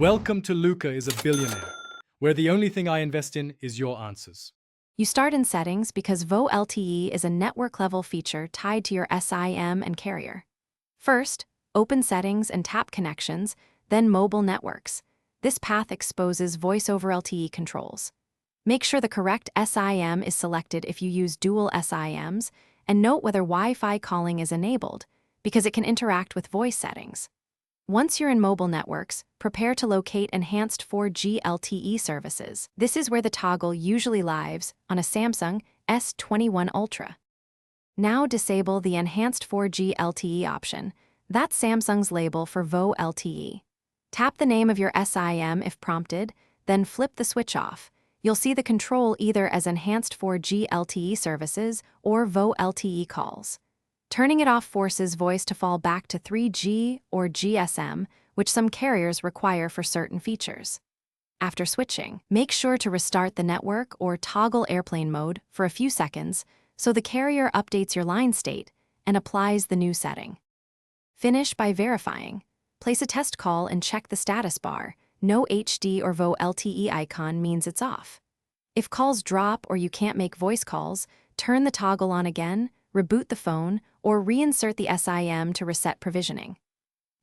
Welcome to Luca is a Billionaire, where the only thing I invest in is your answers. You start in Settings because Volte is a network-level feature tied to your SIM and carrier. First, open Settings and tap Connections, then Mobile Networks. This path exposes Voice over LTE controls. Make sure the correct SIM is selected if you use dual SIMs, and note whether Wi-Fi calling is enabled, because it can interact with voice settings. Once you're in mobile networks, prepare to locate enhanced 4G LTE services. This is where the toggle usually lives on a Samsung S21 Ultra. Now disable the enhanced 4G LTE option. That's Samsung's label for VO LTE. Tap the name of your SIM if prompted, then flip the switch off. You'll see the control either as enhanced 4G LTE services or VO LTE calls. Turning it off forces voice to fall back to 3G or GSM, which some carriers require for certain features. After switching, make sure to restart the network or toggle airplane mode for a few seconds so the carrier updates your line state and applies the new setting. Finish by verifying. Place a test call and check the status bar. No HD or VO LTE icon means it's off. If calls drop or you can't make voice calls, turn the toggle on again, reboot the phone, or reinsert the SIM to reset provisioning.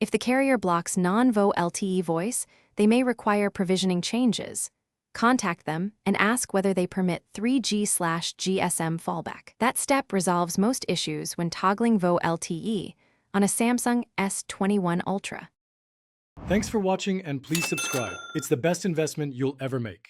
If the carrier blocks non-VO LTE voice, they may require provisioning changes. Contact them and ask whether they permit 3G/GSM fallback. That step resolves most issues when toggling VO LTE on a Samsung S21 Ultra. Thanks for watching and please subscribe. It's the best investment you'll ever make.